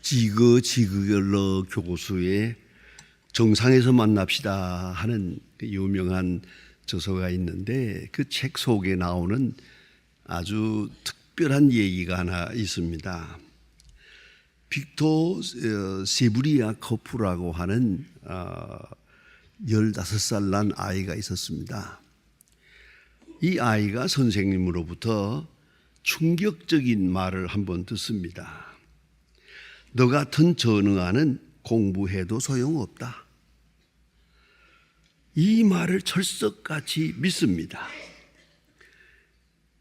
지그지그열러 교수의 정상에서 만납시다 하는 유명한 저서가 있는데 그 책 속에 나오는 아주 특별한 얘기가 하나 있습니다. 빅토 세브리아 커프라고 하는 15살 난 아이가 있었습니다. 이 아이가 선생님으로부터 충격적인 말을 한번 듣습니다. 너 같은 전응아는 공부해도 소용없다. 이 말을 철석같이 믿습니다.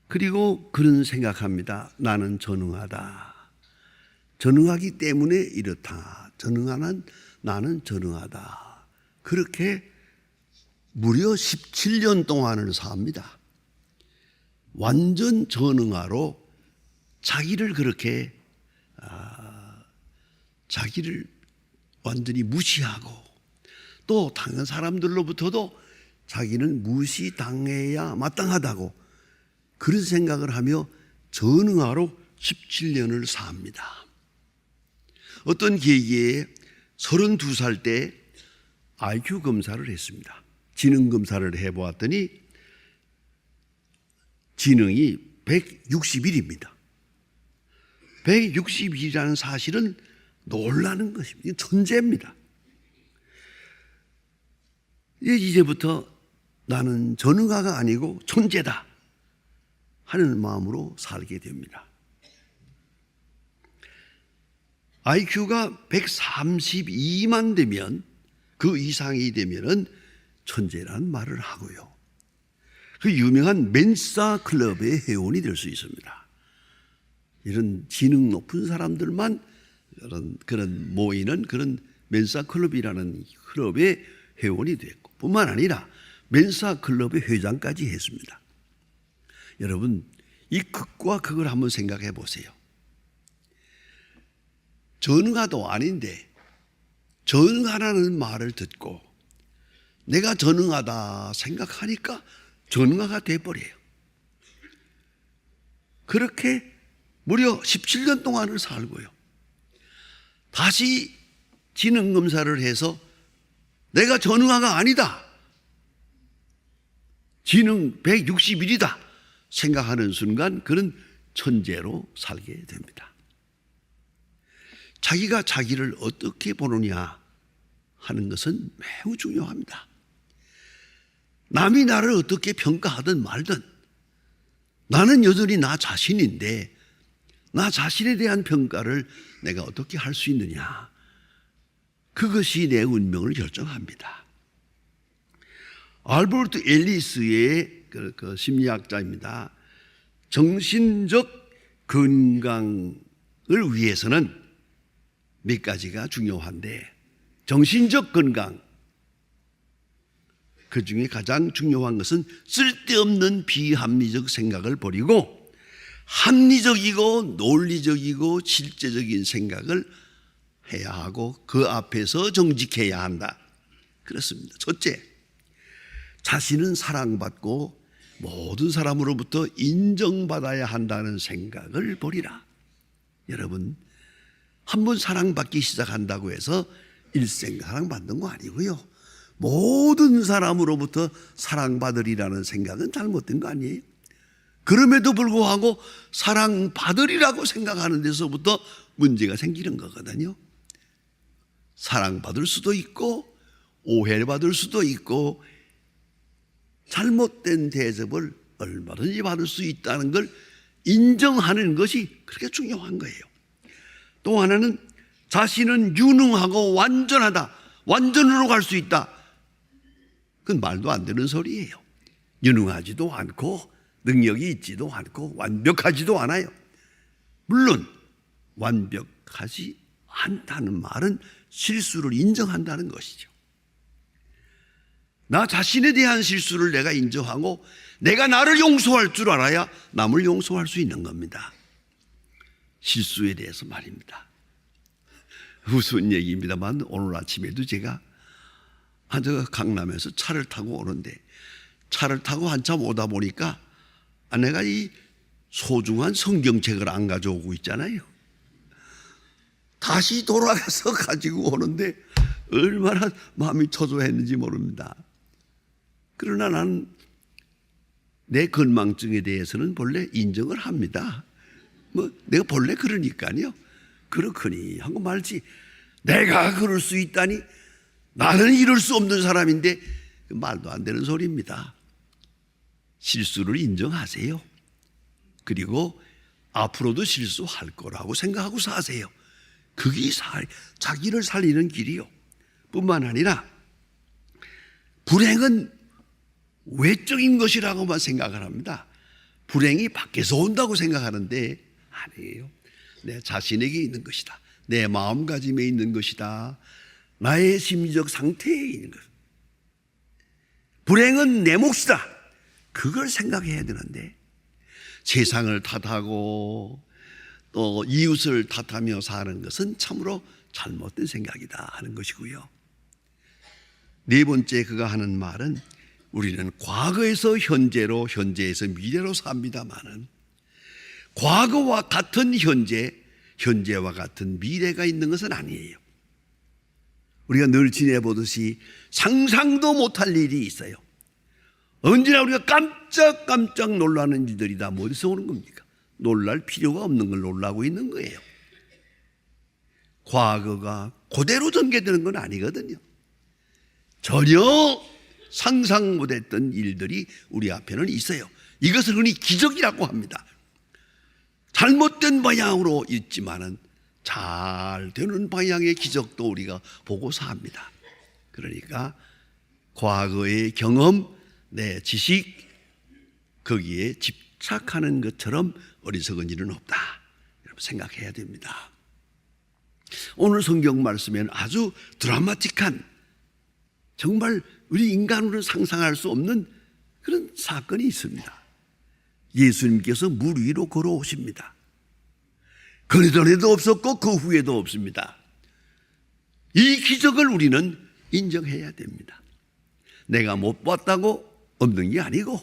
그리고 그런 생각합니다. 나는 전응하다. 전응하기 때문에 이렇다. 전응하는 나는 전응하다. 그렇게 무려 17년 동안을 삽니다. 완전 전응아로 자기를 그렇게 자기를 완전히 무시하고 또 다른 사람들로부터도 자기는 무시당해야 마땅하다고 그런 생각을 하며 전응아로 17년을 삽니다. 어떤 계기에 32살 때 IQ 검사를 했습니다. 지능 검사를 해보았더니 지능이 161입니다. 161이라는 사실은 놀라는 것입니다. 천재입니다. 이제부터 나는 전응아가 아니고 천재다 하는 마음으로 살게 됩니다. IQ가 132만 되면 그 이상이 되면은 천재라는 말을 하고요. 그 유명한 멘사 클럽의 회원이 될 수 있습니다. 이런 지능 높은 사람들만 그런 모이는 그런 멘사 클럽이라는 클럽의 회원이 됐고 뿐만 아니라 멘사 클럽의 회장까지 했습니다. 여러분 이 극과 극을 한번 생각해 보세요. 전응아도 아닌데 전응하라는 말을 듣고 내가 전응하다 생각하니까 전응아가 돼버려요. 그렇게 무려 17년 동안을 살고요. 다시 지능검사를 해서 내가 전응아가 아니다. 지능 161이다. 생각하는 순간 그런 천재로 살게 됩니다. 자기가 자기를 어떻게 보느냐 하는 것은 매우 중요합니다. 남이 나를 어떻게 평가하든 말든 나는 여전히 나 자신인데 나 자신에 대한 평가를 내가 어떻게 할 수 있느냐. 그것이 내 운명을 결정합니다. 알버트 앨리스의 그 심리학자입니다. 정신적 건강을 위해서는 몇 가지가 중요한데 정신적 건강 그 중에 가장 중요한 것은 쓸데없는 비합리적 생각을 버리고 합리적이고 논리적이고 실제적인 생각을 해야 하고 그 앞에서 정직해야 한다. 그렇습니다. 첫째, 자신은 사랑받고 모든 사람으로부터 인정받아야 한다는 생각을 버리라. 여러분 한번 사랑받기 시작한다고 해서 일생 사랑받는 거 아니고요. 모든 사람으로부터 사랑받으리라는 생각은 잘못된 거 아니에요. 그럼에도 불구하고 사랑받으리라고 생각하는 데서부터 문제가 생기는 거거든요. 사랑받을 수도 있고 오해받을 수도 있고 잘못된 대접을 얼마든지 받을 수 있다는 걸 인정하는 것이 그렇게 중요한 거예요. 또 하나는 자신은 유능하고 완전하다. 완전으로 갈 수 있다. 그건 말도 안 되는 소리예요. 유능하지도 않고 능력이 있지도 않고 완벽하지도 않아요. 물론 완벽하지 않다는 말은 실수를 인정한다는 것이죠. 나 자신에 대한 실수를 내가 인정하고 내가 나를 용서할 줄 알아야 남을 용서할 수 있는 겁니다. 실수에 대해서 말입니다. 우스운 얘기입니다만 오늘 아침에도 제가 강남에서 차를 타고 오는데 차를 타고 한참 오다 보니까 내가 이 소중한 성경책을 안 가져오고 있잖아요. 다시 돌아가서 가지고 오는데 얼마나 마음이 초조했는지 모릅니다. 그러나 나는 내 건망증에 대해서는 본래 인정을 합니다. 내가 본래 그러니까요. 그렇거니 하고 말지, 내가 그럴 수 있다니, 나는 이럴 수 없는 사람인데, 말도 안 되는 소리입니다. 실수를 인정하세요. 그리고 앞으로도 실수할 거라고 생각하고 사세요. 그게 자기를 살리는 길이요. 뿐만 아니라 불행은 외적인 것이라고만 생각을 합니다. 불행이 밖에서 온다고 생각하는데 아니에요. 내 자신에게 있는 것이다. 내 마음가짐에 있는 것이다. 나의 심리적 상태에 있는 것. 불행은 내 몫이다. 그걸 생각해야 되는데 세상을 탓하고 또 이웃을 탓하며 사는 것은 참으로 잘못된 생각이다 하는 것이고요. 네 번째 그가 하는 말은, 우리는 과거에서 현재로, 현재에서 미래로 삽니다마는 과거와 같은 현재, 현재와 같은 미래가 있는 것은 아니에요. 우리가 늘 지내보듯이 상상도 못할 일이 있어요. 언제나 우리가 깜짝깜짝 놀라는 일들이 다 어디서 오는 겁니까? 놀랄 필요가 없는 걸 놀라고 있는 거예요. 과거가 그대로 전개되는 건 아니거든요. 전혀 상상 못했던 일들이 우리 앞에는 있어요. 이것을 흔히 기적이라고 합니다. 잘못된 방향으로 있지만은 잘 되는 방향의 기적도 우리가 보고 삽니다. 그러니까 과거의 경험, 내 지식, 거기에 집착하는 것처럼 어리석은 일은 없다, 여러분 생각해야 됩니다. 오늘 성경 말씀에는 아주 드라마틱한, 정말 우리 인간으로 상상할 수 없는 그런 사건이 있습니다. 예수님께서 물 위로 걸어오십니다. 그 전에도 없었고 그 후에도 없습니다. 이 기적을 우리는 인정해야 됩니다. 내가 못 봤다고 없는 게 아니고,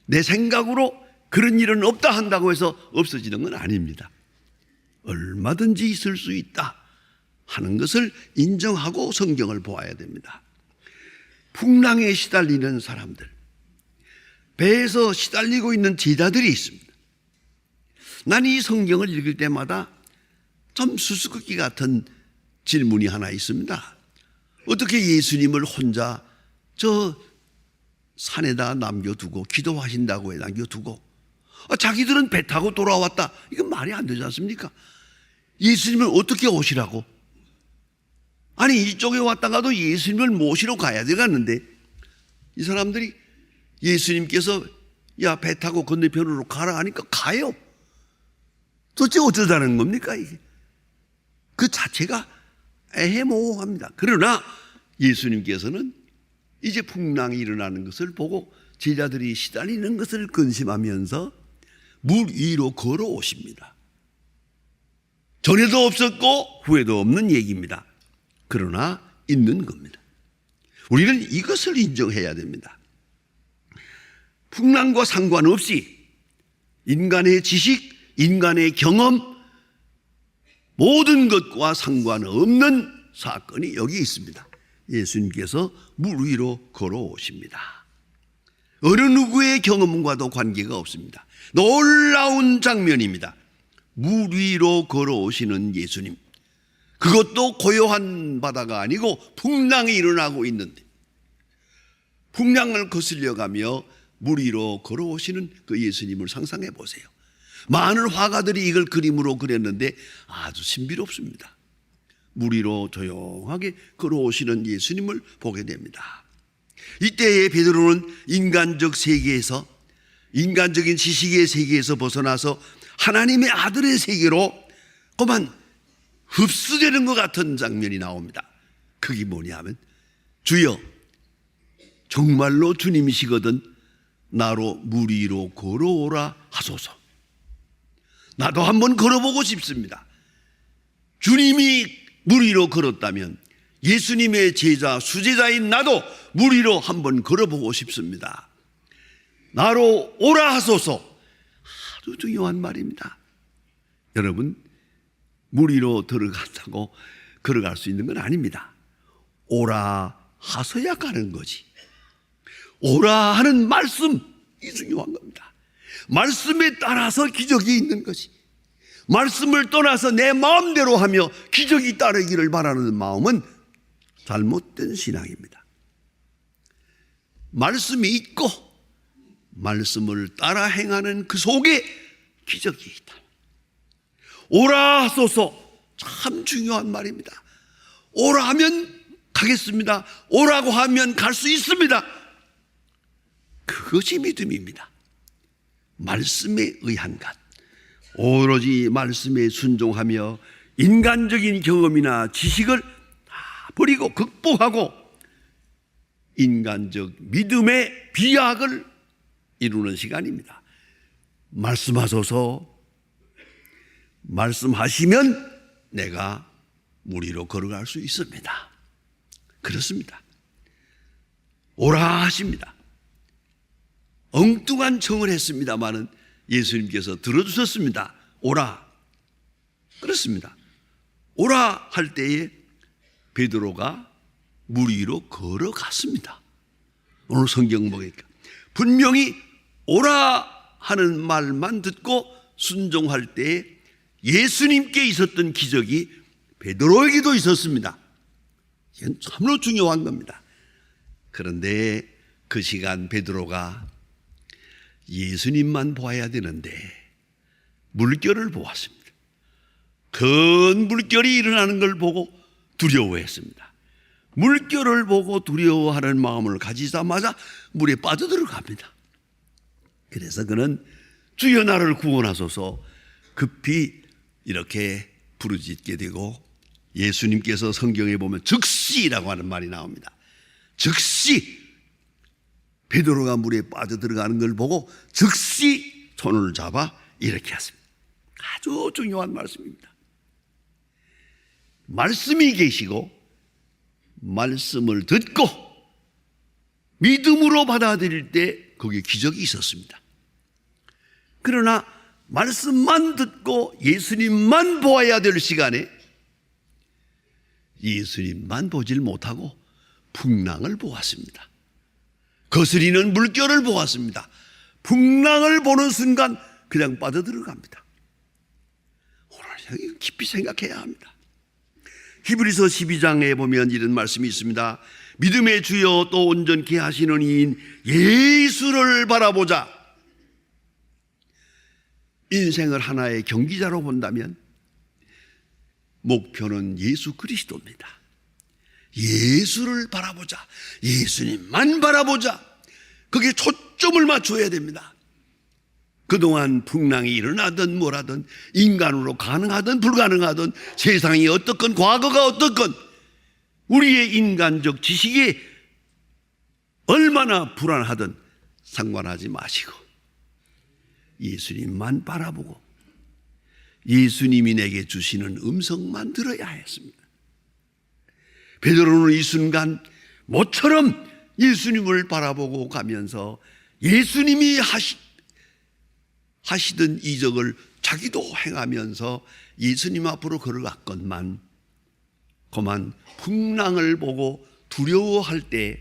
내 생각으로 그런 일은 없다 한다고 해서 없어지는 건 아닙니다. 얼마든지 있을 수 있다 하는 것을 인정하고 성경을 보아야 됩니다. 풍랑에 시달리는 사람들, 배에서 시달리고 있는 제자들이 있습니다. 난 이 성경을 읽을 때마다 좀 수수께끼 같은 질문이 하나 있습니다. 어떻게 예수님을 혼자 저 산에다 남겨두고, 기도하신다고 해 남겨두고, 자기들은 배 타고 돌아왔다, 이건 말이 안 되지 않습니까? 예수님을 어떻게 오시라고? 아니, 이쪽에 왔다가도 예수님을 모시러 가야 되겠는데, 이 사람들이 예수님께서 야, 배 타고 건너편으로 가라 하니까 가요. 도대체 어쩌자는 겁니까 이게? 그 자체가 애매모호합니다. 그러나 예수님께서는 이제 풍랑이 일어나는 것을 보고 제자들이 시달리는 것을 근심하면서 물 위로 걸어오십니다. 전에도 없었고 후에도 없는 얘기입니다. 그러나 있는 겁니다. 우리는 이것을 인정해야 됩니다. 풍랑과 상관없이 인간의 지식, 인간의 경험, 모든 것과 상관없는 사건이 여기 있습니다. 예수님께서 물 위로 걸어오십니다. 어느 누구의 경험과도 관계가 없습니다. 놀라운 장면입니다. 물 위로 걸어오시는 예수님, 그것도 고요한 바다가 아니고 풍랑이 일어나고 있는데, 풍랑을 거슬려가며 물 위로 걸어오시는 그 예수님을 상상해 보세요. 많은 화가들이 이걸 그림으로 그렸는데 아주 신비롭습니다. 물 위로 조용하게 걸어오시는 예수님을 보게 됩니다. 이때에 베드로는 인간적 세계에서, 인간적인 지식의 세계에서 벗어나서 하나님의 아들의 세계로 그만 흡수되는 것 같은 장면이 나옵니다. 그게 뭐냐면, 주여, 정말로 주님이시거든 나로 물 위로 걸어오라 하소서. 나도 한번 걸어보고 싶습니다. 주님이 물 위로 걸었다면 예수님의 제자, 수제자인 나도 물 위로 한번 걸어보고 싶습니다. 나로 오라 하소서. 아주 중요한 말입니다. 여러분, 물 위로 들어간다고 걸어갈 수 있는 건 아닙니다. 오라 하서야 가는 거지. 오라 하는 말씀이 중요한 겁니다. 말씀에 따라서 기적이 있는 것이, 말씀을 떠나서 내 마음대로 하며 기적이 따르기를 바라는 마음은 잘못된 신앙입니다. 말씀이 있고 말씀을 따라 행하는 그 속에 기적이 있다. 오라 하소서, 참 중요한 말입니다. 오라 하면 가겠습니다. 오라고 하면 갈 수 있습니다. 그것이 믿음입니다. 말씀에 의한 것, 오로지 말씀에 순종하며 인간적인 경험이나 지식을 다 버리고 극복하고 인간적 믿음의 비약을 이루는 시간입니다. 말씀하소서, 말씀하시면 내가 물 위로 걸어갈 수 있습니다. 그렇습니다. 오라 하십니다. 엉뚱한 청을 했습니다마는 예수님께서 들어주셨습니다. 오라. 그렇습니다. 오라 할 때에 베드로가 물 위로 걸어갔습니다. 오늘 성경 보니까 분명히 오라 하는 말만 듣고 순종할 때에 예수님께 있었던 기적이 베드로에게도 있었습니다. 이건 참으로 중요한 겁니다. 그런데 그 시간 베드로가 예수님만 보아야 되는데 물결을 보았습니다. 큰 물결이 일어나는 걸 보고 두려워했습니다. 물결을 보고 두려워하는 마음을 가지자마자 물에 빠져들어갑니다. 그래서 그는 주여 나를 구원하소서 급히 이렇게 부르짖게 되고, 예수님께서 성경에 보면 즉시라고 하는 말이 나옵니다. 즉시 베드로가 물에 빠져들어가는 걸 보고 즉시 손을 잡아 이렇게 했습니다. 아주 중요한 말씀입니다. 말씀이 계시고 말씀을 듣고 믿음으로 받아들일 때 거기에 기적이 있었습니다. 그러나 말씀만 듣고 예수님만 보아야 될 시간에 예수님만 보질 못하고 풍랑을 보았습니다. 거스리는 물결을 보았습니다. 풍랑을 보는 순간 그냥 빠져들어갑니다. 오늘 깊이 생각해야 합니다. 히브리서 12장에 보면 이런 말씀이 있습니다. 믿음의 주여 또 온전케 하시는 이인 예수를 바라보자. 인생을 하나의 경기자로 본다면 목표는 예수 그리스도입니다. 예수를 바라보자. 예수님만 바라보자. 거기에 초점을 맞춰야 됩니다. 그동안 풍랑이 일어나든 뭐라든 인간으로 가능하든 불가능하든 세상이 어떻건 과거가 어떻건 우리의 인간적 지식이 얼마나 불안하든 상관하지 마시고 예수님만 바라보고 예수님이 내게 주시는 음성만 들어야 했습니다. 베드로는 이 순간 모처럼 예수님을 바라보고 가면서 예수님이 하시던 이적을 자기도 행하면서 예수님 앞으로 걸어갔건만 그만 풍랑을 보고 두려워할 때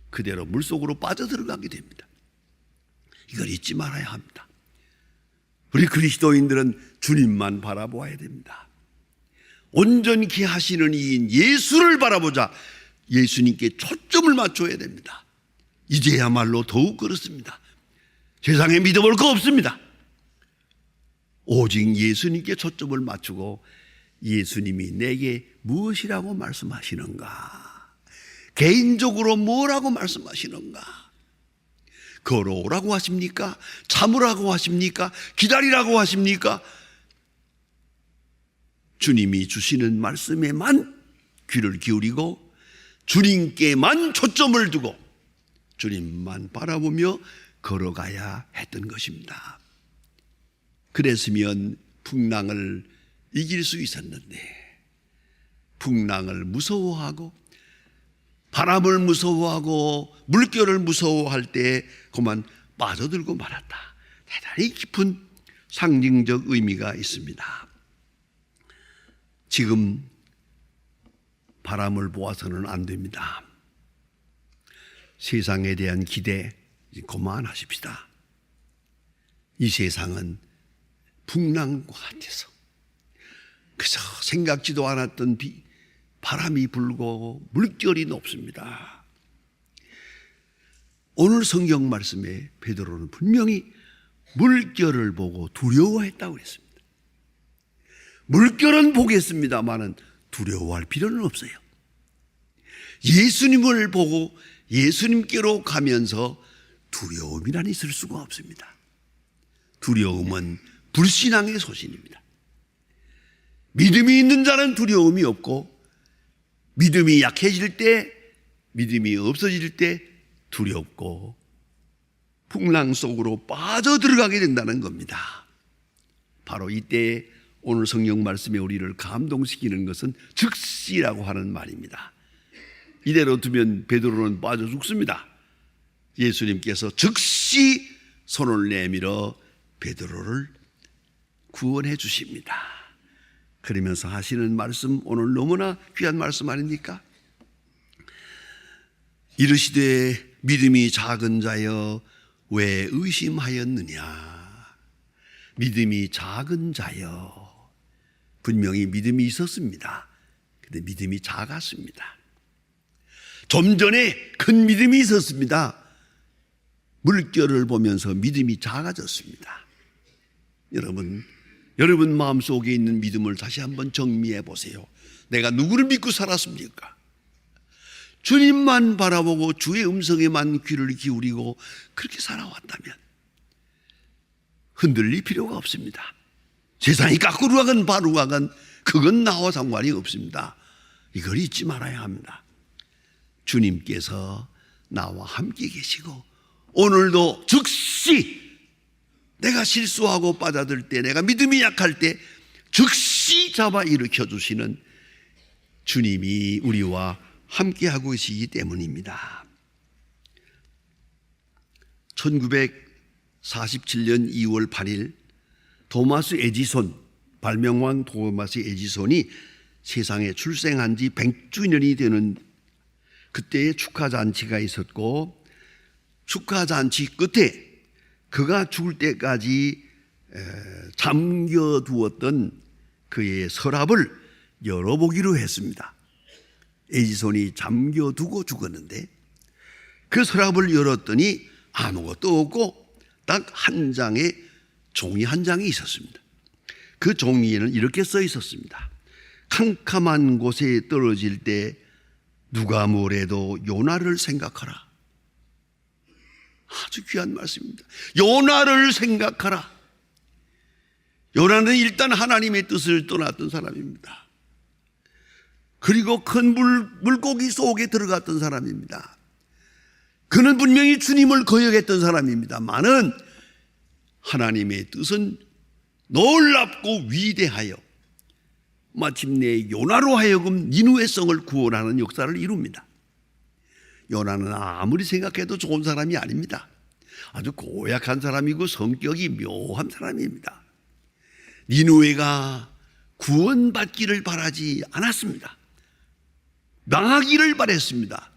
그대로 물속으로 빠져들어가게 됩니다. 이걸 잊지 말아야 합니다. 우리 그리스도인들은 주님만 바라보아야 됩니다. 온전케 하시는 이인 예수를 바라보자. 예수님께 초점을 맞춰야 됩니다. 이제야말로 더욱 그렇습니다. 세상에 믿어볼 거 없습니다. 오직 예수님께 초점을 맞추고 예수님이 내게 무엇이라고 말씀하시는가, 개인적으로 뭐라고 말씀하시는가, 걸어오라고 하십니까? 참으라고 하십니까? 기다리라고 하십니까? 주님이 주시는 말씀에만 귀를 기울이고 주님께만 초점을 두고 주님만 바라보며 걸어가야 했던 것입니다. 그랬으면 풍랑을 이길 수 있었는데 풍랑을 무서워하고 바람을 무서워하고 물결을 무서워할 때 그만 빠져들고 말았다. 대단히 깊은 상징적 의미가 있습니다. 지금 바람을 보아서는 안 됩니다. 세상에 대한 기대 그만하십시다. 이 세상은 풍랑과 같아서 그저 생각지도 않았던 바람이 불고 물결이 높습니다. 오늘 성경 말씀에 베드로는 분명히 물결을 보고 두려워했다고 했습니다. 물결은 보겠습니다마는 두려워할 필요는 없어요. 예수님을 보고 예수님께로 가면서 두려움이란 있을 수가 없습니다. 두려움은 불신앙의 소신입니다. 믿음이 있는 자는 두려움이 없고, 믿음이 약해질 때, 믿음이 없어질 때 두렵고 풍랑 속으로 빠져들어가게 된다는 겁니다. 바로 이때 오늘 성경 말씀에 우리를 감동시키는 것은 즉시라고 하는 말입니다. 이대로 두면 베드로는 빠져 죽습니다. 예수님께서 즉시 손을 내밀어 베드로를 구원해 주십니다. 그러면서 하시는 말씀, 오늘 너무나 귀한 말씀 아닙니까? 이르시되 믿음이 작은 자여 왜 의심하였느냐. 믿음이 작은 자여. 분명히 믿음이 있었습니다. 근데 믿음이 작았습니다. 좀 전에 큰 믿음이 있었습니다. 물결을 보면서 믿음이 작아졌습니다. 여러분 마음속에 있는 믿음을 다시 한번 정리해 보세요. 내가 누구를 믿고 살았습니까? 주님만 바라보고 주의 음성에만 귀를 기울이고 그렇게 살아왔다면 흔들릴 필요가 없습니다. 세상이 거꾸로 가건 바로 가건 그건 나와 상관이 없습니다. 이걸 잊지 말아야 합니다. 주님께서 나와 함께 계시고 오늘도 즉시 내가 실수하고 빠져들 때, 내가 믿음이 약할 때 즉시 잡아 일으켜 주시는 주님이 우리와 함께하고 계시기 때문입니다. 1947년 2월 8일 토마스 에디손, 발명왕 토마스 에디손이 세상에 출생한 지 100주년이 되는 그때의 축하잔치가 있었고, 축하잔치 끝에 그가 죽을 때까지 잠겨두었던 그의 서랍을 열어보기로 했습니다. 에디손이 잠겨두고 죽었는데 그 서랍을 열었더니 아무것도 없고 딱 한 장의 종이 한 장이 있었습니다. 그 종이에는 이렇게 써 있었습니다. 캄캄한 곳에 떨어질 때 누가 뭐래도 요나를 생각하라. 아주 귀한 말씀입니다. 요나를 생각하라. 요나는 일단 하나님의 뜻을 떠났던 사람입니다. 그리고 큰 물고기 속에 들어갔던 사람입니다. 그는 분명히 주님을 거역했던 사람입니다만은 하나님의 뜻은 놀랍고 위대하여 마침내 요나로 하여금 니느웨 성을 구원하는 역사를 이룹니다. 요나는 아무리 생각해도 좋은 사람이 아닙니다. 아주 고약한 사람이고 성격이 묘한 사람입니다. 니느웨가 구원받기를 바라지 않았습니다. 망하기를 바랬습니다.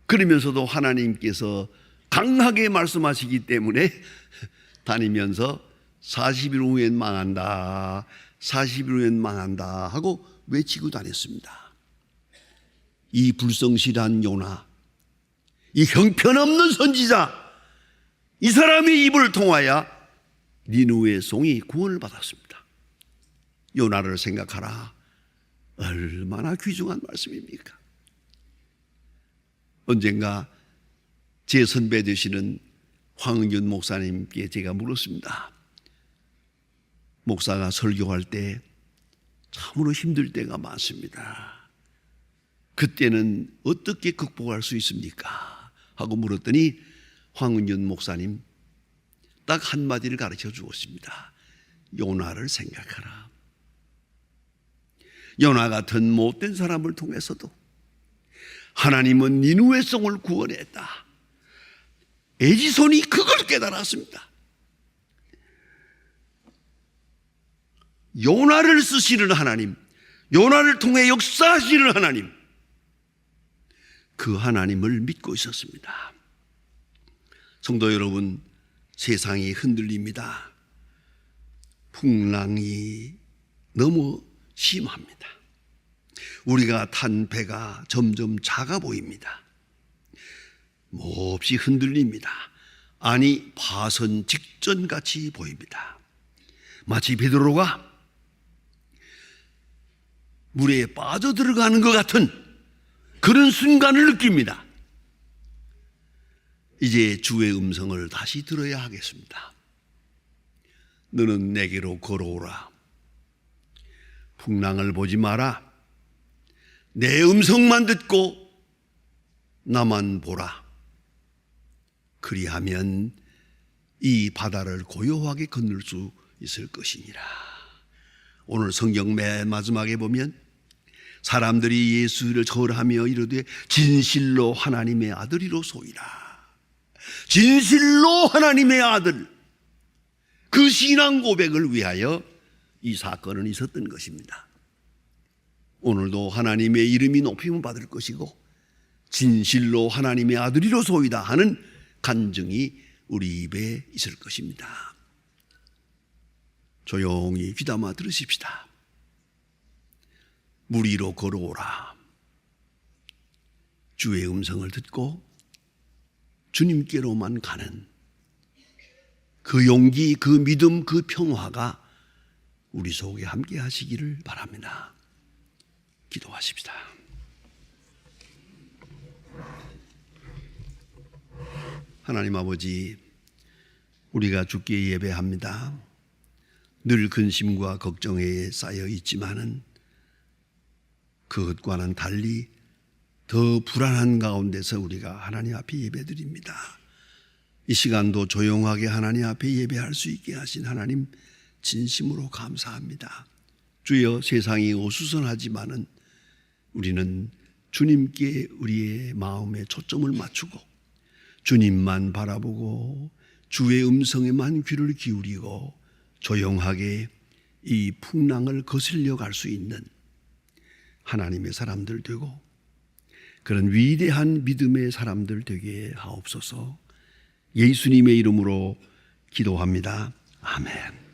그러면서도 하나님께서 강하게 말씀하시기 때문에 다니면서 40일 후엔 망한다, 40일 후엔 망한다 하고 외치고 다녔습니다. 이 불성실한 요나, 이 형편없는 선지자, 이 사람의 입을 통하여 니느웨 성이 구원을 받았습니다. 요나를 생각하라. 얼마나 귀중한 말씀입니까? 언젠가 제 선배 되시는 황은균 목사님께 제가 물었습니다. 목사가 설교할 때 참으로 힘들 때가 많습니다. 그때는 어떻게 극복할 수 있습니까? 하고 물었더니 황은균 목사님 딱 한마디를 가르쳐 주었습니다. 요나를 생각하라. 요나 같은 못된 사람을 통해서도 하나님은 니느웨 성을 구원했다. 에디손이 그걸 깨달았습니다. 요나를 쓰시는 하나님, 요나를 통해 역사하시는 하나님, 그 하나님을 믿고 있었습니다. 성도 여러분, 세상이 흔들립니다. 풍랑이 너무 심합니다. 우리가 탄 배가 점점 작아 보입니다. 몹시 흔들립니다. 아니, 파선 직전같이 보입니다. 마치 베드로가 물에 빠져들어가는 것 같은 그런 순간을 느낍니다. 이제 주의 음성을 다시 들어야 하겠습니다. 너는 내게로 걸어오라. 풍랑을 보지 마라. 내 음성만 듣고 나만 보라. 그리하면 이 바다를 고요하게 건널 수 있을 것이니라. 오늘 성경 맨 마지막에 보면 사람들이 예수를 절하며 이르되 진실로 하나님의 아들이로소이다. 진실로 하나님의 아들. 그 신앙 고백을 위하여 이 사건은 있었던 것입니다. 오늘도 하나님의 이름이 높임을 받을 것이고 진실로 하나님의 아들이로소이다 하는 간증이 우리 입에 있을 것입니다. 조용히 귀담아 들으십시다. 물 위로 걸어오라. 주의 음성을 듣고 주님께로만 가는 그 용기, 그 믿음, 그 평화가 우리 속에 함께 하시기를 바랍니다. 기도하십시다. 하나님 아버지, 우리가 주께 예배합니다. 늘 근심과 걱정에 쌓여 있지만은 그것과는 달리 더 불안한 가운데서 우리가 하나님 앞에 예배드립니다. 이 시간도 조용하게 하나님 앞에 예배할 수 있게 하신 하나님 진심으로 감사합니다. 주여, 세상이 어수선하지만은 우리는 주님께 우리의 마음에 초점을 맞추고 주님만 바라보고 주의 음성에만 귀를 기울이고 조용하게 이 풍랑을 거슬려 갈 수 있는 하나님의 사람들 되고 그런 위대한 믿음의 사람들 되게 하옵소서. 예수님의 이름으로 기도합니다. 아멘.